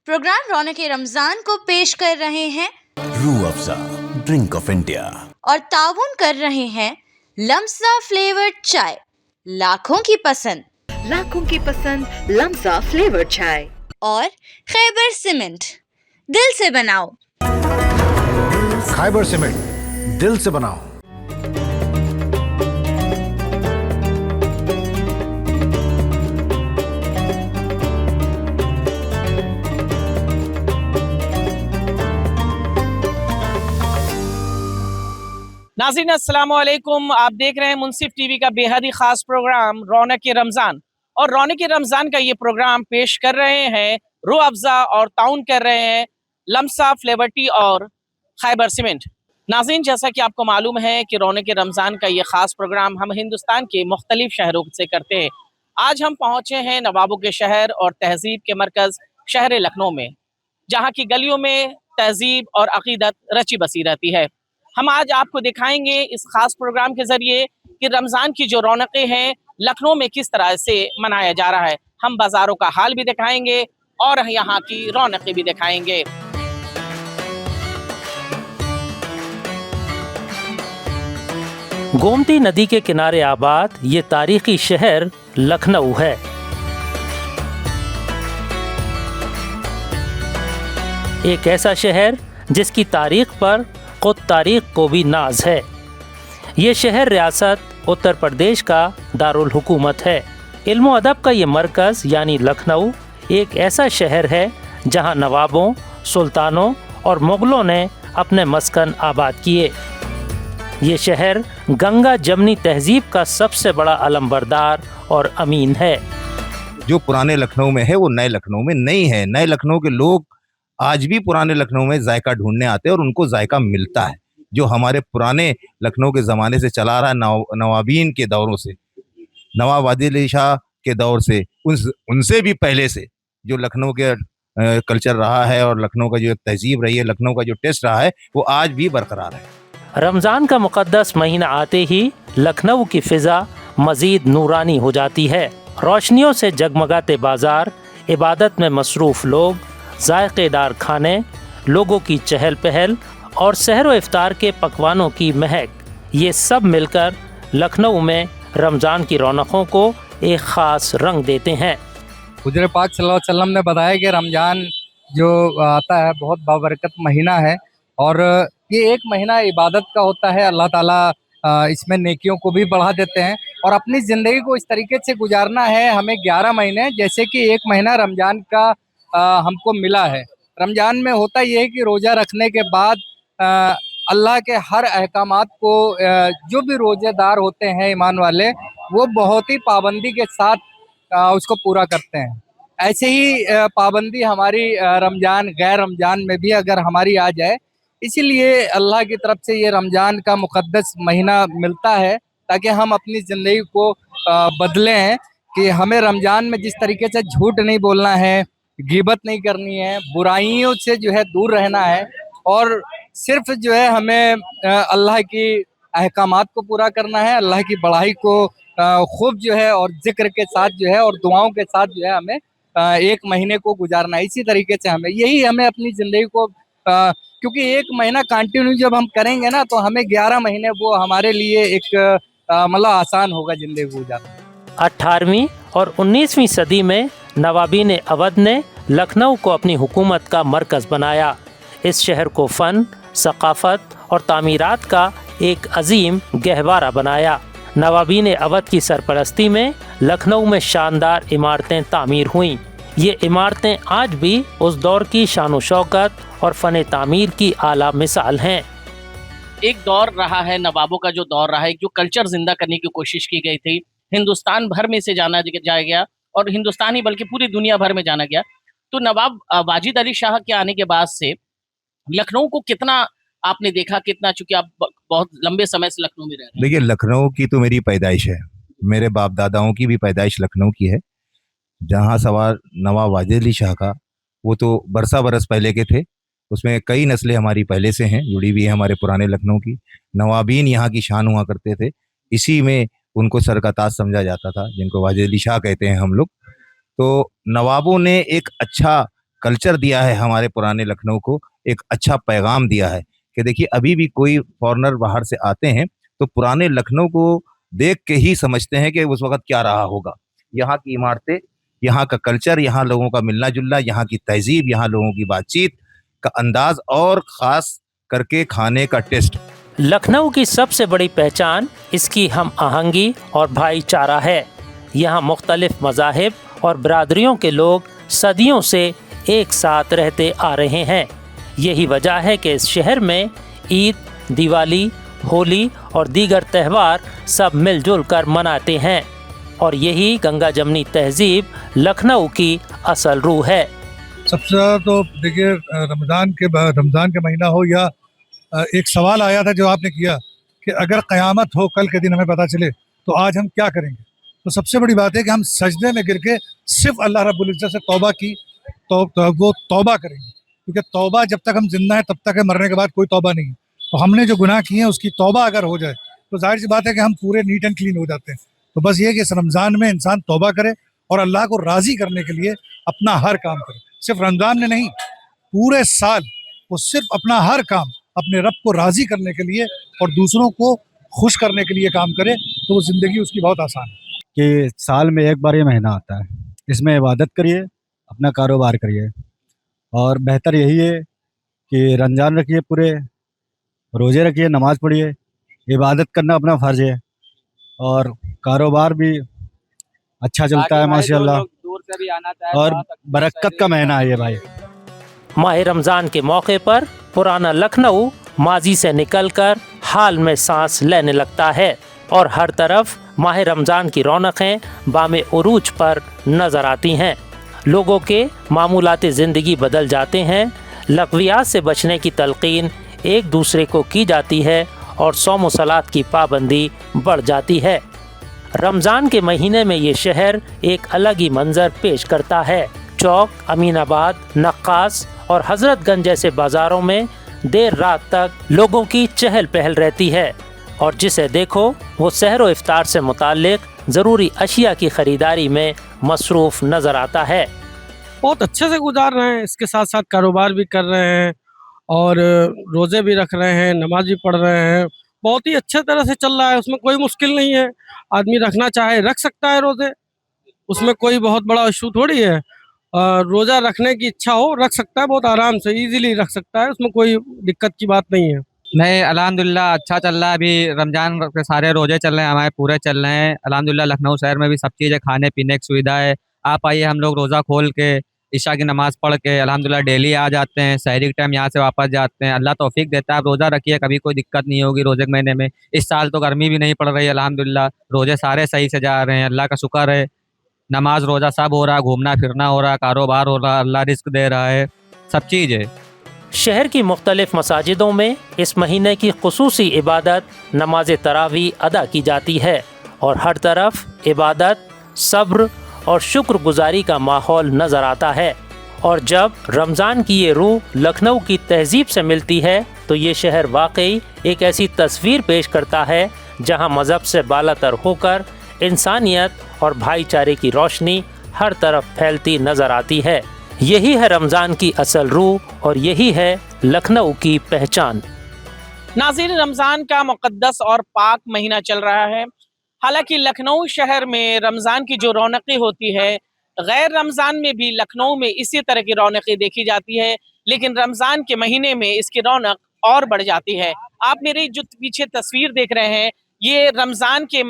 Programme रौनक रमजान को पेश कर रहे हैं Rooh Afza drink of India और ताउन कर रहे हैं लम्सा फ्लेवर्ड चाय, लाखों की पसंद लम्सा फ्लेवर चाय और खैबर सीमेंट, दिल से बनाओ। खैबर सीमेंट, दिल से बनाओ। नाज़रीन अस्सलाम वालेकुम। आप देख रहे हैं मुनसिफ टीवी का बेहद ही खास प्रोग्राम रौनक रमज़ान, और रौनक रमज़ान का ये प्रोग्राम पेश कर रहे हैं रूह अफ़ज़ा और ताउन कर रहे हैं लम्सा फ्लेवर टी और खैबर सीमेंट। नाज़रीन, जैसा कि आपको मालूम है कि रौनक रमज़ान का ये ख़ास प्रोग्राम हम हिंदुस्तान के मुख्तलिफ शहरों से करते हैं। आज हम पहुँचे हैं नवाबों के शहर और तहज़ीब के मरकज़ शहर लखनऊ में, जहाँ की गलियों में तहज़ीब और अक़ीदत रची बसी रहती है। हम आज आपको दिखाएंगे इस खास प्रोग्राम के जरिए कि रमज़ान की जो रौनकें हैं लखनऊ में किस तरह से मनाया जा रहा है। हम बाज़ारों का हाल भी दिखाएंगे और यहाँ की रौनकें भी दिखाएंगे। गोमती नदी के किनारे आबाद ये तारीखी शहर लखनऊ है। एक ऐसा शहर जिसकी तारीख पर खुद तारीख को भी नाज है। ये शहर रियासत उत्तर प्रदेश का दारुल हुकूमत है। इल्म व अदब का ये मरकज़ यानी लखनऊ एक ऐसा शहर है जहाँ नवाबों, सुल्तानों और मुग़लों ने अपने मस्कन आबाद किए। ये शहर गंगा जमनी तहज़ीब का सबसे बड़ा अलमबरदार और अमीन है। जो पुराने लखनऊ में है वो नए लखनऊ में नहीं है। नए लखनऊ के लोग आज भी पुराने लखनऊ में जायका ढूंढने आते हैं और उनको जायका मिलता है। जो हमारे पुराने लखनऊ के ज़माने से चला रहा है, नवाबीन के दौरों से, नवाब आदिल शाह के दौर से, उनसे भी पहले से जो लखनऊ के कल्चर रहा है और लखनऊ का जो तहजीब रही है, लखनऊ का जो टेस्ट रहा है, वो आज भी बरकरार है। रमज़ान का मुक़द्दस महीना आते ही लखनऊ की फ़िज़ा मज़ीद नूरानी हो जाती है। रोशनियों से जगमगाते बाज़ार, इबादत में मसरूफ़ लोग, जायकेदार खाने, लोगों की चहल पहल और सहर व इफ्तार के पकवानों की महक, ये सब मिलकर लखनऊ में रमज़ान की रौनकों को एक ख़ास रंग देते हैं। हुज़ूर पाक सल्लल्लाहु अलैहि वसल्लम ने बताया कि रमज़ान जो आता है बहुत बाबरकत महीना है और ये एक महीना इबादत का होता है। अल्लाह ताला इसमें नेकियों को भी बढ़ा देते हैं और अपनी ज़िंदगी को इस तरीके से गुजारना है। हमें 11 महीने, जैसे कि एक महीना रमज़ान का हमको मिला है। रमज़ान में होता ये है कि रोज़ा रखने के बाद अल्लाह के हर अहकामात को जो भी रोज़ेदार होते हैं ईमान वाले, वो बहुत ही पाबंदी के साथ उसको पूरा करते हैं। ऐसे ही पाबंदी हमारी रमज़ान गैर रमज़ान में भी अगर हमारी आ जाए, इसीलिए अल्लाह की तरफ से ये रमज़ान का मुक़द्दस महीना मिलता है ताकि हम अपनी ज़िंदगी को बदलें हैं कि हमें रमज़ान में जिस तरीके से झूठ नहीं बोलना है, ग़ीबत नहीं करनी है, बुराइयों से जो है दूर रहना है और सिर्फ जो है हमें अल्लाह की अहकामात को पूरा करना है, अल्लाह की बड़ाई को खूब जो है और जिक्र के साथ जो है और दुआओं के साथ जो है हमें एक महीने को गुजारना है। इसी तरीके से हमें अपनी ज़िंदगी को क्योंकि एक महीना कंटिन्यू जब हम करेंगे ना तो हमें 11 महीने वो हमारे लिए एक मतलब आसान होगा ज़िंदगी गुजारना। 18वीं और 19वीं सदी में नवाबीन अवध ने लखनऊ को अपनी हुकूमत का मरकज़ बनाया। इस शहर को फ़न, सक़ाफ़त और तामीरात का एक अजीम गहवारा बनाया। नवाबीन अवध की सरपरस्ती में लखनऊ में शानदार इमारतें तामीर हुईं। ये इमारतें आज भी उस दौर की शान व शौकत और फ़न तामीर की आला मिसाल हैं। एक दौर रहा है, नवाबों का जो दौर रहा है, जो कल्चर जिंदा करने की कोशिश की गई थी, हिंदुस्तान भर में से जाना जाया गया और हिंदुस्तान ही बल्कि पूरी दुनिया भर में जाना गया। तो नवाब वाजिद अली शाह के आने के बाद से लखनऊ को कितना आपने देखा, कितना, चूंकि आप बहुत लंबे समय से लखनऊ में रह रहे हैं। देखिए, लखनऊ की तो मेरी पैदाइश है, मेरे बाप दादाओं की भी पैदाइश लखनऊ की है। जहाँ सवाल नवाब वाजिद अली शाह का, वो तो बरस पहले के थे। उसमें कई नस्लें हमारी पहले से हैं, जुड़ी हुई है हमारे पुराने लखनऊ की। नवाबीन यहाँ की शान हुआ करते थे, इसी में उनको सर का ताज समझा जाता था, जिनको वाजिद अली शाह कहते हैं हम लोग। तो नवाबों ने एक अच्छा कल्चर दिया है हमारे पुराने लखनऊ को, एक अच्छा पैगाम दिया है कि देखिए अभी भी कोई फॉरेनर बाहर से आते हैं तो पुराने लखनऊ को देख के ही समझते हैं कि उस वक्त क्या रहा होगा। यहाँ की इमारतें, यहाँ का कल्चर, यहाँ लोगों का मिलना जुलना, यहाँ की तहजीब, यहाँ लोगों की बातचीत का अंदाज और ख़ास करके खाने का टेस्ट। लखनऊ की सबसे बड़ी पहचान इसकी हम आहंगी और भाईचारा है। यहाँ मुख्तलिफ मज़ाहिब और बरादरियों के लोग सदियों से एक साथ रहते आ रहे हैं। यही वजह है कि इस शहर में ईद, दिवाली, होली और दीगर त्यौहार सब मिलजुल कर मनाते हैं और यही गंगा जमनी तहजीब लखनऊ की असल रूह है। सबसे ज़्यादा तो देखिए रमज़ान के महीना हो या एक सवाल आया था जो आपने किया कि अगर क़यामत हो कल के दिन हमें पता चले तो आज हम क्या करेंगे। तो सबसे बड़ी बात है कि हम सजदे में गिर के सिर्फ अल्लाह रब्बुल इज़्ज़त से तौबा की तो वो तौबा करेंगे, क्योंकि तौबा जब तक हम जिंदा हैं तब तक है, मरने के बाद कोई तौबा नहीं है। तो हमने जो गुनाह किए हैं उसकी तौबा अगर हो जाए तो जाहिर सी बात है कि हम पूरे नीट एंड क्लीन हो जाते हैं। तो बस ये कि इस रमज़ान में इंसान तौबा करे और अल्लाह को राज़ी करने के लिए अपना हर काम करे। सिर्फ रमज़ान में नहीं, पूरे साल वो सिर्फ अपना हर काम अपने रब को राज़ी करने के लिए और दूसरों को खुश करने के लिए काम करे तो वो ज़िंदगी उसकी बहुत आसान है। कि साल में एक बार ये महीना आता है, इसमें इबादत करिए, अपना कारोबार करिए और बेहतर यही है कि रमज़ान रखिए, पूरे रोज़े रखिए, नमाज़ पढ़िए, इबादत करना अपना फ़र्ज़ है और कारोबार भी अच्छा चलता है माशाल्लाह और बरकत का महीना है ये भाई। माह रमज़ान के मौके पर पुराना लखनऊ माजी से निकलकर हाल में सांस लेने लगता है और हर तरफ माह रमज़ान की रौनकें बामे उरूज पर नज़र आती हैं। लोगों के मामूलात ज़िंदगी बदल जाते हैं, लग़वियात से बचने की तलक़ीन एक दूसरे को की जाती है और सौम व सलात की पाबंदी बढ़ जाती है। रमज़ान के महीने में ये शहर एक अलग ही मंजर पेश करता है। चौक, अमीनाबाद, नक्कास और हज़रतगंज जैसे बाज़ारों में देर रात तक लोगों की चहल पहल रहती है और जिसे देखो वो सहर व इफ्तार से मुताल्लिक ज़रूरी अशिया की ख़रीदारी में मसरूफ़ नज़र आता है। बहुत अच्छे से गुजार रहे हैं, इसके साथ साथ कारोबार भी कर रहे हैं और रोज़े भी रख रहे हैं, नमाज भी पढ़ रहे हैं। बहुत ही अच्छे तरह से चल रहा है, उसमें कोई मुश्किल नहीं है। आदमी रखना चाहे रख सकता है रोज़े, उसमें कोई बहुत बड़ा इशू थोड़ी है। रोज़ा रखने की इच्छा हो रख सकता है, बहुत आराम से इजीली रख सकता है, उसमें कोई दिक्कत की बात नहीं है। नहीं, अल्हम्दुलिल्लाह अच्छा चल रहा है। अभी रमज़ान के सारे रोजे चल रहे हैं, हमारे पूरे चल रहे हैं। अल्हम्दुलिल्लाह लखनऊ शहर में भी सब चीज़ है, खाने पीने की सुविधा है। आप आइए, हम लोग रोज़ा खोल के इशा की नमाज़ पढ़ के अल्हम्दुलिल्लाह डेली आ जाते हैं, सहरी के टाइम यहाँ से वापस जाते हैं। अल्लाह तौफीक देता है, आप रोज़ा रखिए, कभी कोई दिक्कत नहीं होगी रोज़े के महीने में। इस साल तो गर्मी भी नहीं पड़ रही है अल्हम्दुलिल्लाह, रोज़े सारे सही से जा रहे हैं, अल्लाह का शुक्र है। नमाज रोज़ा सब हो रहा है, घूमना फिरना हो रहा है, कारोबार हो रहा है, अल्लाह रिस्क दे रहा है, सब चीज़ है। शहर की मुख्तलिफ मसाजिदों में इस महीने की खुसूसी इबादत नमाज तरावी अदा की जाती है और हर तरफ इबादत, सब्र और शुक्रगुजारी का माहौल नज़र आता है। और जब रमज़ान की ये रूह लखनऊ की तहजीब से मिलती है तो ये शहर वाकई एक ऐसी तस्वीर पेश करता है जहाँ मज़हब से बालातर होकर इंसानियत और भाईचारे की रोशनी हर तरफ फैलती नज़र आती है। यही है रमज़ान की असल रूह और यही है लखनऊ की पहचान। नाज़रीन, रमज़ान का मुक़द्दस और पाक महीना चल रहा है। हालांकि लखनऊ शहर में रमज़ान की जो रौनकें होती है, गैर रमज़ान में भी लखनऊ में इसी तरह की रौनकें देखी जाती है, लेकिन रमज़ान के महीने में इसकी रौनक और बढ़ जाती है। आप मेरी जो पीछे तस्वीर देख रहे हैं, ये रमज़ान के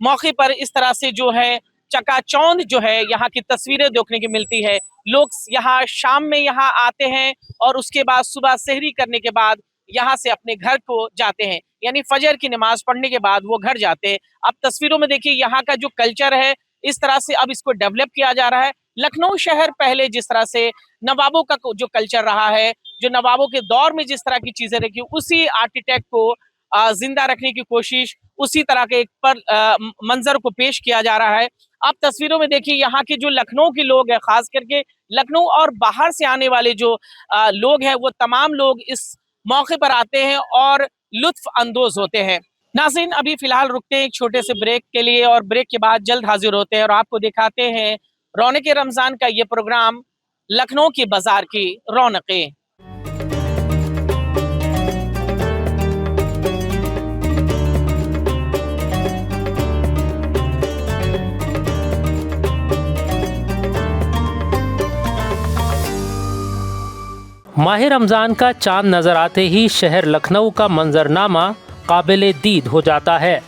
मौके पर इस तरह से जो है चकाचौंध जो है यहाँ की तस्वीरें देखने की मिलती है। लोग यहाँ शाम में यहाँ आते हैं और उसके बाद सुबह सहरी करने के बाद यहाँ से अपने घर को जाते हैं, यानी फजर की नमाज पढ़ने के बाद वो घर जाते हैं। अब तस्वीरों में देखिए यहाँ का जो कल्चर है, इस तरह से अब इसको डेवलप किया जा रहा है। लखनऊ शहर पहले जिस तरह से नवाबों का जो कल्चर रहा है, जो नवाबों के दौर में जिस तरह की चीजें रखी, उसी आर्किटेक्ट को जिंदा रखने की कोशिश, उसी तरह के मंजर को पेश किया जा रहा है। आप तस्वीरों में देखिए यहाँ के जो लखनऊ के लोग हैं, खास करके लखनऊ और बाहर से आने वाले जो लोग हैं, वो तमाम लोग इस मौके पर आते हैं और लुत्फ अंदोज होते हैं। नाज़रीन, अभी फिलहाल रुकते हैं एक छोटे से ब्रेक के लिए और ब्रेक के बाद जल्द हाजिर होते हैं और आपको दिखाते हैं रौनक रमज़ान का ये प्रोग्राम लखनऊ के बाजार की रौनकें। माह रमज़ान का चांद नज़र आते ही शहर लखनऊ का मंजरनामा काबिल दीद हो जाता है।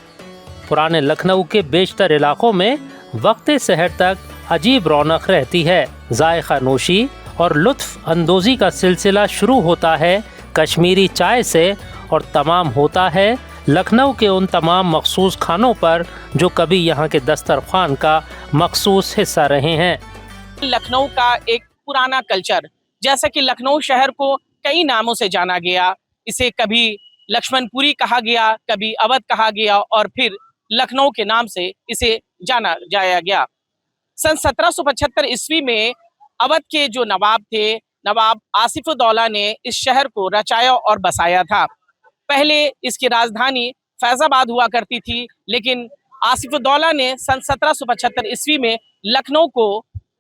पुराने लखनऊ के बेशतर इलाकों में वक्त सहर तक अजीब रौनक रहती है। जायका नोशी और लुत्फ़ अंदोज़ी का सिलसिला शुरू होता है कश्मीरी चाय से और तमाम होता है लखनऊ के उन तमाम मखसूस खानों पर जो कभी यहाँ के दस्तरखान का मखसूस हिस्सा रहे हैं। लखनऊ का एक पुराना कल्चर, जैसा कि लखनऊ शहर को कई नामों से जाना गया। इसे कभी लक्ष्मणपुरी कहा गया, कभी अवध कहा गया और फिर लखनऊ के नाम से इसे जाना जाया गया। सन 1775 ईस्वी में अवध के जो नवाब थे, नवाब आसिफउद्दौला ने इस शहर को रचाया और बसाया था। पहले इसकी राजधानी फैजाबाद हुआ करती थी, लेकिन आसिफउद्दौला ने सन 1775 ईस्वी में लखनऊ को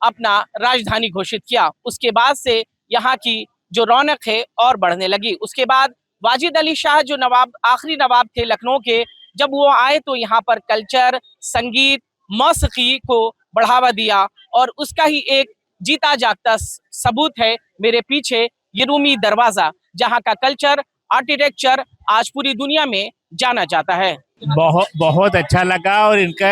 अपना राजधानी घोषित किया। उसके बाद से यहाँ की जो रौनक है और बढ़ने लगी। उसके बाद वाजिद अली शाह जो नवाब, आखिरी नवाब थे लखनऊ के, जब वो आए तो यहाँ पर कल्चर, संगीत, मौसीकी को बढ़ावा दिया और उसका ही एक जीता जागता सबूत है मेरे पीछे ये रूमी दरवाजा, जहाँ का कल्चर, आर्किटेक्चर आज पूरी दुनिया में जाना जाता है। बहुत अच्छा लगा और इनका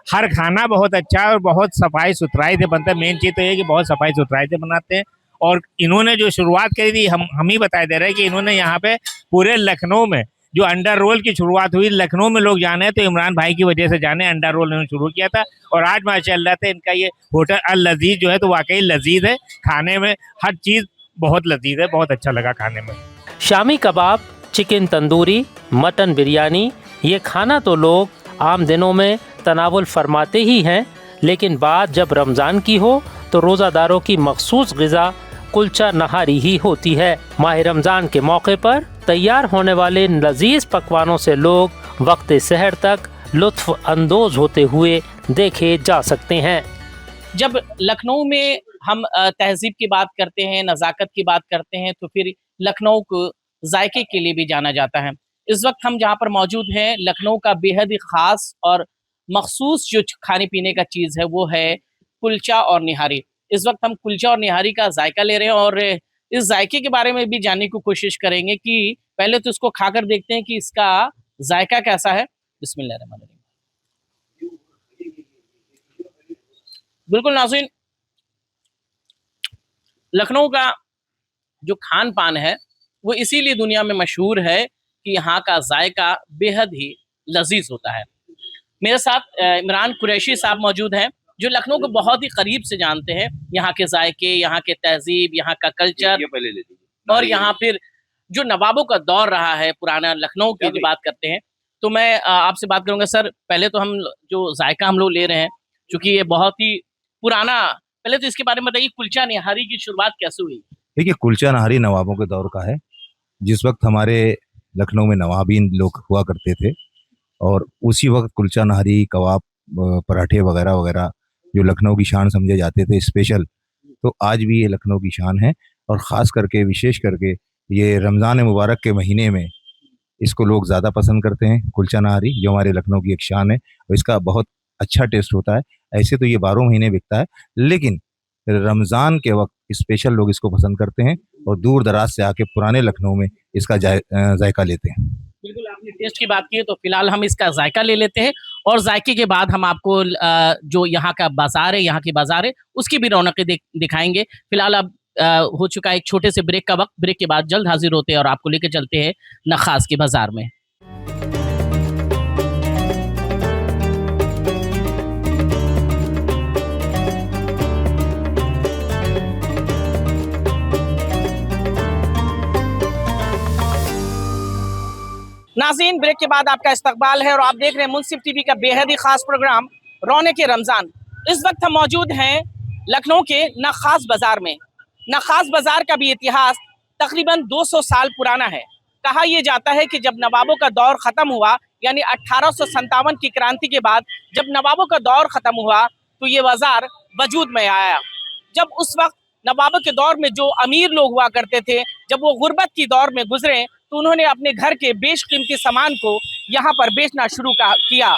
हर खाना बहुत अच्छा है और बहुत सफाई सुथराई से बनता है। मेन चीज़ तो ये कि बहुत सफाई सुथराई से बनाते हैं और इन्होंने जो शुरुआत करी थी, हम ही बता दे रहे हैं कि इन्होंने यहाँ पे पूरे लखनऊ में जो अंडर रोल की शुरुआत हुई, लखनऊ में लोग जाने तो इमरान भाई की वजह से जाने, अंडर रोल इन्होंने शुरू किया था और आज माशाअल्लाह से इनका ये होटल अल लजीज जो है तो वाकई लजीज है। खाने में हर चीज़ बहुत लजीज है, बहुत अच्छा लगा खाने में। शामी कबाब, चिकन तंदूरी, मटन बिरयानी, ये खाना तो लोग आम दिनों में तनावुल फरमाते ही हैं, लेकिन बात जब रमज़ान की हो तो रोज़ादारों की मखसूस ग़िज़ा कुलचा नहारी ही होती है। माह रमज़ान के मौके पर तैयार होने वाले लजीज पकवानों से लोग वक्त सहर तक लुत्फ़ अंदोज़ होते हुए देखे जा सकते हैं। जब लखनऊ में हम तहजीब की बात करते हैं, नज़ाकत की बात करते हैं, तो फिर लखनऊ को जायके के लिए भी जाना जाता है। इस वक्त हम जहाँ पर मौजूद हैं, लखनऊ का बेहद ही ख़ास और मखसूस जो खाने पीने का चीज़ है वो है कुलचा और निहारी। इस वक्त हम कुलचा और निहारी का जायका ले रहे हैं और इस जायके के बारे में भी जानने की कोशिश करेंगे कि पहले तो इसको खाकर देखते हैं कि इसका जायका कैसा है। बिस्मिल्लाहिर्रहमानिर्रहीम। बिल्कुल नाज़रीन, लखनऊ का जो खान पान है वो इसीलिए दुनिया में मशहूर है कि यहाँ का जायका बेहद ही लजीज होता है। मेरे साथ इमरान कुरैशी साहब मौजूद हैं जो लखनऊ को बहुत ही करीब से जानते हैं, यहाँ के जायके, यहाँ के तहजीब, यहाँ का कल्चर और यहाँ फिर जो नवाबों का दौर रहा है पुराना लखनऊ की जो बात करते हैं। तो मैं आपसे बात करूँगा सर, पहले तो हम जो जायका हम लोग ले रहे हैं, चूँकि ये बहुत ही पुराना, पहले तो इसके बारे में बताइए कुलचा निहारी की शुरुआत कैसे हुई? देखिए, कुलचा नहारी नवाबों के दौर का है। जिस वक्त हमारे लखनऊ में नवाबीन लोग हुआ करते थे और उसी वक्त कुलचा नहारी, कबाब, पराठे वगैरह वगैरह जो लखनऊ की शान समझे जाते थे स्पेशल, तो आज भी ये लखनऊ की शान है और ख़ास करके विशेष करके ये रमज़ान मुबारक के महीने में इसको लोग ज़्यादा पसंद करते हैं। कुलचा नहारी जो हमारे लखनऊ की एक शान है और इसका बहुत अच्छा टेस्ट होता है। ऐसे तो ये 12 महीने बिकता है, लेकिन रमज़ान के वक्त स्पेशल लोग इसको पसंद करते हैं और दूर दराज से आके पुराने लखनऊ में इसका जायका लेते हैं। बिल्कुल, आपने टेस्ट की बात की है तो फिलहाल हम इसका जायका ले लेते हैं और जायके के बाद हम आपको जो यहाँ का बाजार है, यहाँ की बाजार है, उसकी भी रौनकें दिखाएंगे। फिलहाल अब हो चुका है एक छोटे से ब्रेक का वक्त। ब्रेक के बाद जल्द हाजिर होते हैं और आपको लेकर चलते हैं नखास के बाजार में। नाज़रीन, ब्रेक के बाद आपका इस्तकबाल है और आप देख रहे हैं मुंसिफ टीवी का बेहद ही खास प्रोग्राम रौनक रमज़ान। इस वक्त हम मौजूद हैं लखनऊ के नखास बाजार में। नखास बाजार का भी इतिहास तकरीबन 200 साल पुराना है। कहा यह जाता है कि जब नवाबों का दौर ख़त्म हुआ, यानी 1857 की क्रांति के बाद जब नवाबों का दौर ख़त्म हुआ तो ये बाज़ार वजूद में आया। जब उस वक्त नवाबों के दौर में जो अमीर लोग हुआ करते थे, जब वो गुर्बत की दौर में गुजरे तो उन्होंने अपने घर के बेशकीमती सामान को यहाँ पर बेचना शुरू किया,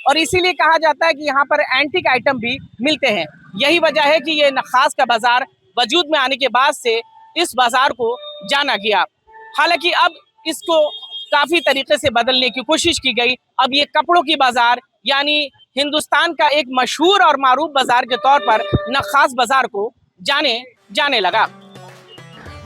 और इसीलिए कहा जाता है कि यहाँ पर एंटीक आइटम भी मिलते हैं। यही वजह है कि ये नखास का बाजार वजूद में आने के बाद से इस बाजार को जाना गया। हालांकि अब इसको काफी तरीके से बदलने की कोशिश की गई। अब ये कपड़ों की बाजार यानी हिंदुस्तान का एक मशहूर और मारूफ बाजार के तौर पर नखास बाजार को जाने लगा।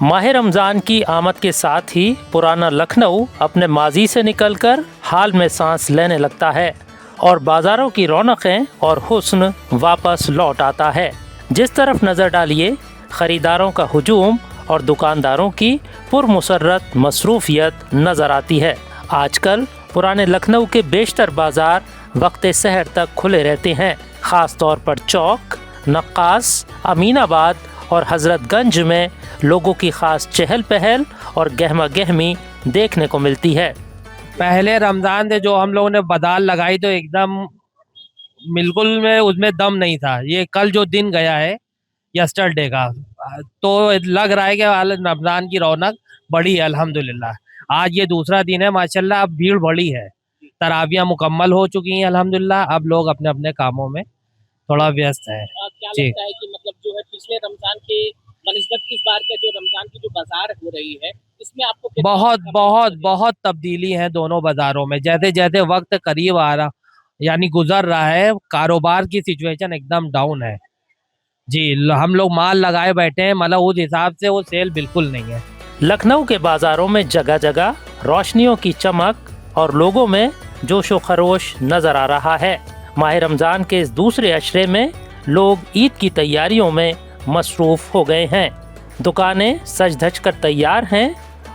माह रमज़ान की आमद के साथ ही पुराना लखनऊ अपने माजी से निकलकर हाल में सांस लेने लगता है और बाज़ारों की रौनकें और हुस्न वापस लौट आता है। जिस तरफ नज़र डालिए ख़रीदारों का हुजूम और दुकानदारों की पुरमुसर्रत मसरूफियत नज़र आती है। आजकल पुराने लखनऊ के बेशतर बाज़ार वक्त सहर तक खुले रहते हैं। ख़ास तौर पर चौक, नक्कास, अमीनाबाद और हज़रतगंज में लोगों की ख़ास चहल पहल और गहमा गहमी देखने को मिलती है। पहले रमज़ान से जो हम लोगों ने बाजार लगाई तो एकदम बिल्कुल में उसमें दम नहीं था। ये कल जो दिन गया है यस्टरडे का, तो लग रहा है कि रमज़ान की रौनक बढ़ी है अल्हम्दुलिल्लाह। आज ये दूसरा दिन है माशाल्लाह, अब भीड़ बढ़ी है, तरावियाँ मुकम्मल हो चुकी हैं अल्हम्दुलिल्लाह। अब लोग अपने अपने कामों में थोड़ा व्यस्त है। क्या लगता है कि मतलब जो है पिछले रमजान के बनिस्बत इस बार का जो रमजान की जो बाजार हो रही है इसमें आपको बहुत तब्दीली है दोनों बाजारों में। जैसे जैसे वक्त करीब आ रहा यानी गुजर रहा है, कारोबार की सिचुएशन एकदम डाउन है जी। हम लोग माल लगाए बैठे हैं, मतलब उस हिसाब से वो सेल बिल्कुल नहीं है। लखनऊ के बाज़ारों में जगह जगह रोशनियों की चमक और लोगों में जोश व खरोश नज़र आ रहा है। माह रमज़ान के इस दूसरे अशरे में लोग ईद की तैयारियों में मसरूफ़ हो गए हैं। दुकानें सज धज कर तैयार हैं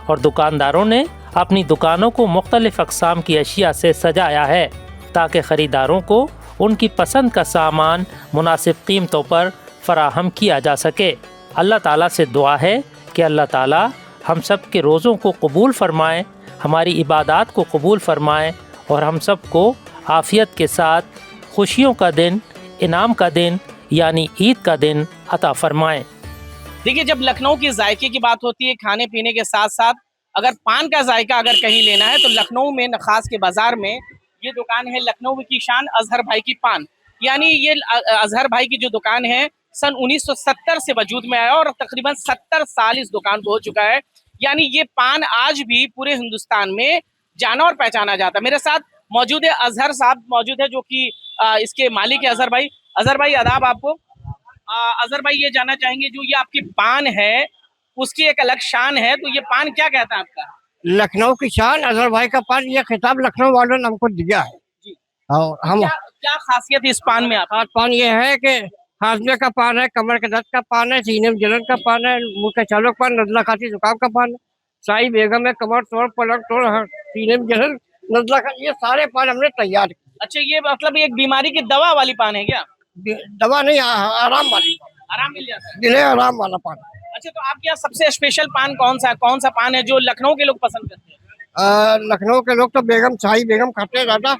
और दुकानदारों ने अपनी दुकानों को मुख्तलिफ अक़साम की अशिया से सजाया है ताकि ख़रीदारों को उनकी पसंद का सामान मुनासिब कीमतों पर फराहम किया जा सके। अल्लाह ताला से दुआ है कि अल्लाह ताला हम सब के रोज़ों को कबूल फ़रमाए, हमारी इबादत को कबूल फ़रमाए और हम सब को आफ़ियत के साथ खुशियों का दिन, इनाम का दिन यानी ईद का दिन अता फ़रमाए। देखिए, जब लखनऊ के जायके की बात होती है, खाने पीने के साथ साथ अगर पान का जायका अगर कहीं लेना है तो लखनऊ में नखास के बाज़ार में ये दुकान है लखनऊ की शान अजहर भाई की पान। यानी ये अजहर भाई की जो दुकान है सन 1970 से वजूद में आया और तकरीबन 70 साल इस दुकान को हो चुका है। यानी ये पान आज भी पूरे हिंदुस्तान में जाना और पहचाना जाता है। मेरे साथ मौजूद है अजहर साहब मौजूद है जो कि इसके मालिक है अजहर भाई। अजहर भाई आदाब आपको। अजहर भाई ये जानना चाहेंगे जो ये आपकी पान है उसकी एक अलग शान है, तो ये पान क्या कहता है आपका? लखनऊ की शान अजहर भाई का पान, ये खिताब लखनऊ वालों ने हमको दिया है जी। और हम क्या खासियत है इस पान में? आप पान ये है कि हाजमे का पान है, कमर के दर्द का पान है, सीने में जलन का पान है, मुंह के छालों का पान, नजला खांसी जुकाम का पान है, शाही बेगम है, कमर तोड़ पलक तोड़, सीने में जलन, नजला खांसी, ये सारे पान हमने तैयार किए। अच्छा, ये मतलब एक बीमारी की दवा वाली पान है क्या? दवा नहीं, आराम वाली, आराम मिल जाता है, दिले आराम वाला पान। अच्छा, तो आपके यहाँ सबसे स्पेशल पान कौन सा पान है जो लखनऊ के लोग पसंद करते हैं? लखनऊ के लोग तो बेगम, शाही बेगम खाते हैं ज्यादा,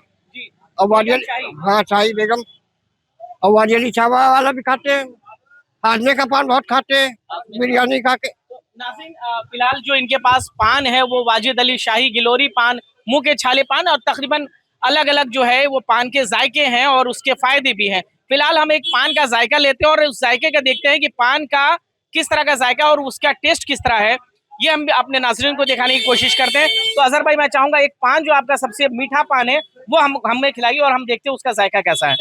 और वारियली, हाँ शाही बेगम और वारियली चावा वाला भी खाते हैं। हाजमे का पान बहुत खाते हैं, बिरयानी खा के। नाज़रीन, फिलहाल जो इनके पास पान है वो वाजिद अली शाही गिलोरी पान, मुंह के छाले पान और तकरीबन अलग अलग जो है वो पान के जायके हैं और उसके फायदे भी हैं। फिलहाल हम एक पान का जायका लेते हैं और उस जायके का देखते हैं कि पान का किस तरह का जायका और उसका टेस्ट किस तरह है, ये हम अपने नाज़रीन को दिखाने की कोशिश करते हैं। तो अजहर भाई, मैं चाहूंगा एक पान जो आपका सबसे मीठा पान है वो हमें खिलाइए और हम देखते हैं उसका जायका कैसा है।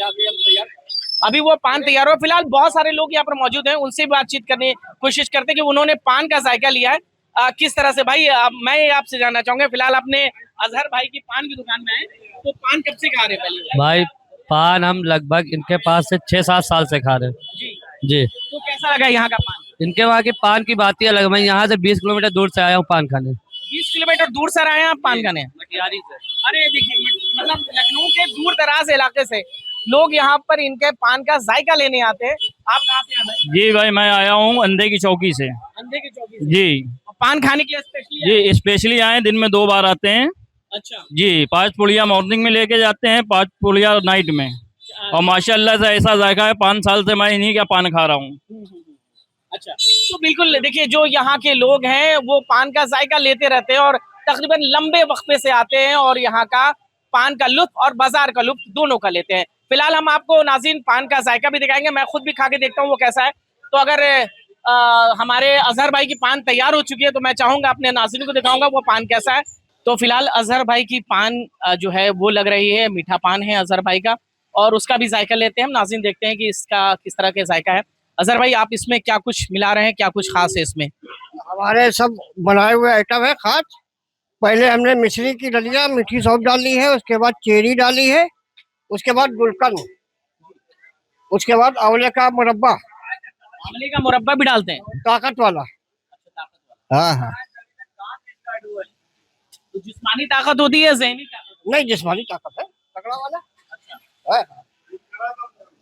अभी वो पान तैयार हो। फिलहाल बहुत सारे लोग यहाँ पर मौजूद हैं, उनसे बातचीत करने की कोशिश करते हैं कि उन्होंने पान का जायका लिया है किस तरह से। भाई मैं आपसे जानना चाहूंगा, फिलहाल अपने अजहर भाई की पान की दुकान में आए तो पान कब से खा रहे हैं? पहले भाई पान हम लगभग इनके पास से 6-7 साल से खा रहे हैं जी। तो कैसा लगा यहाँ का पान? इनके वहाँ की पान की बात ही अलग। मैं यहाँ से 20 किलोमीटर दूर से आया हूँ पान खाने। 20 किलोमीटर दूर से आए हैं आप पान खाने? अरे देखिए, मतलब लखनऊ के दूर दराज इलाके से लोग यहाँ पर इनके पान का जायका लेने आते हैं। आप कहाँ से आए? जी भाई, मैं आया हूँ अंधे की चौकी से। अंधे की चौकी से? जी। पान खाने के लिए स्पेशली? जी, स्पेशली आए, दिन में 2 बार आते हैं। अच्छा जी, 5 पुड़िया मॉर्निंग में लेके जाते हैं, 5 पुड़िया नाइट में। और माशाल्लाह से ऐसा जायका है, 5 साल से मैं इन्हीं का पान खा रहा हूँ। अच्छा, तो बिल्कुल देखिए जो यहाँ के लोग हैं वो पान का जायका लेते रहते हैं और तकरीबन लंबे वक्फे से आते हैं और यहाँ का पान का लुत्फ और बाजार का लुत्फ दोनों का लेते हैं। फिलहाल हम आपको नाज़रीन पान का जायका भी दिखाएंगे, मैं खुद भी खा के देखता हूँ वो कैसा है। तो अगर हमारे अजहर भाई की पान तैयार हो चुकी है तो मैं चाहूंगा अपने नाज़रीन को दिखाऊंगा वो पान कैसा है। तो फिलहाल अजहर भाई की पान जो है वो लग रही है, मीठा पान है अजहर भाई का, और उसका भी जायका लेते हैं हम। नाज़रीन देखते हैं कि इसका किस तरह का जायका है। अजहर भाई आप इसमें क्या कुछ मिला रहे हैं, क्या कुछ खास है इसमें? हमारे सब बनाए हुए आइटम है खास। पहले हमने मिश्री की डलिया मीठी सौंफ डाली है, उसके बाद चेरी डाली है, उसके बाद गुलकंद, उसके बाद आंवले का मुरब्बा। आंवले का मुरब्बा भी डालते हैं? ताकत वाला। हाँ हाँ। तो जिस्मानी ताकत होती है, ज़हनी ताकत? नहीं, जिस्मानी ताकत है, तगड़ा वाला। हाँ।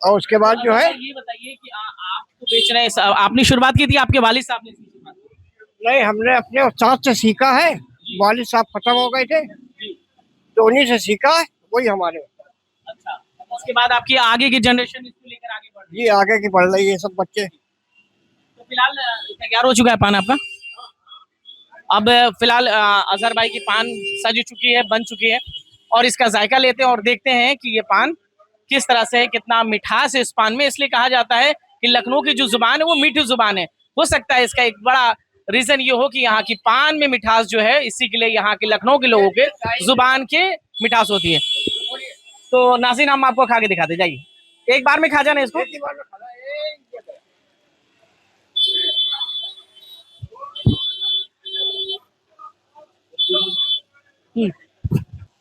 और उसके बाद जो है, ये बताइए कि आप तो बेच रहे हैं, आपने शुरुआत की थी आपके वालिद साहब ने? नहीं, हमने अपने उस्ताद से सीखा है, वालिद साहब खत्म हो गए थे तो उन्हीं से सीखा है, वही हमारे। अच्छा, उसके बाद आपकी आगे की जनरेशन इसको लेकर आगे बढ़ रही है? जी, आगे की बढ़ रही है सब बच्चे। तो फिलहाल तैयार हो चुका है पान आपका? अब फिलहाल अजहर भाई की पान सज चुकी है, बन चुकी है, और इसका जायका लेते हैं और देखते हैं कि ये पान किस तरह से है, कितना मिठास है इस पान में। इसलिए कहा जाता है कि लखनऊ की जो जुबान है वो मीठी जुबान है। हो सकता है इसका एक बड़ा रीजन ये हो कि यहाँ की पान में मिठास जो है, इसी के लिए यहाँ के लखनऊ के लोगों के जुबान के मिठास होती है। तो नाज़रीन हम आपको खा के दिखाते, जाइए एक बार में खा जाना इसको।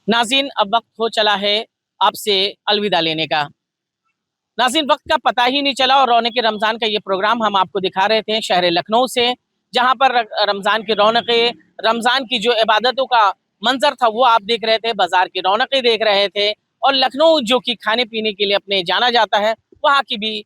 नाज़रीन अब वक्त हो चला है आपसे अलविदा लेने का। नाज़रीन वक्त का पता ही नहीं चला और रौनक रमज़ान का ये प्रोग्राम हम आपको दिखा रहे थे शहर लखनऊ से, जहाँ पर रमज़ान की रौनकें, रमज़ान की जो इबादतों का मंजर था वो आप देख रहे थे, बाजार की रौनकें देख रहे थे, और लखनऊ जो कि खाने पीने के लिए अपने जाना जाता है वहाँ की भी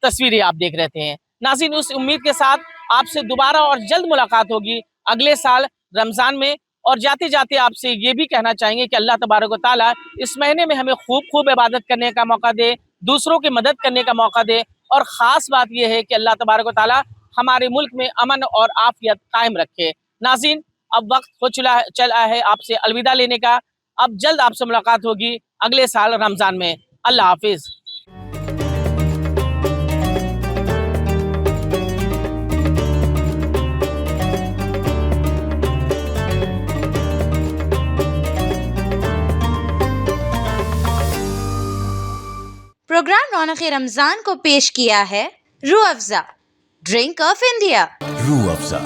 तस्वीरें आप देख रहे थे। नाज़रीन उस उम्मीद के साथ आपसे दोबारा और जल्द मुलाकात होगी अगले साल रमज़ान में। और जाते जाते आपसे ये भी कहना चाहेंगे कि अल्लाह तबारक व तआला इस महीने में हमें खूब इबादत करने का मौका दे, दूसरों की मदद करने का मौका दे, और ख़ास बात यह है कि अल्लाह तबारक व तआला हमारे मुल्क में अमन और आफियत कायम रखे। नाज़रीन अब वक्त हो चला है आपसे अलविदा लेने का। अब जल्द आपसे मुलाकात होगी अगले साल रमज़ान में। अल्लाह हाफिज़। प्रोग्राम रौनक रमजान को पेश किया है Rooh Afza drink of India, Rooh Afza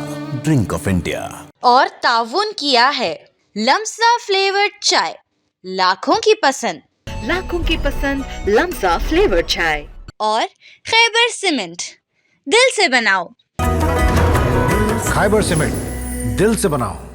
drink of India, और ताउन किया है लम्सा फ्लेवर्ड चाय, लाखों की पसंद लम्सा फ्लेवर्ड चाय, और खैबर सीमेंट, दिल से बनाओ। खैबर सीमेंट, दिल से बनाओ।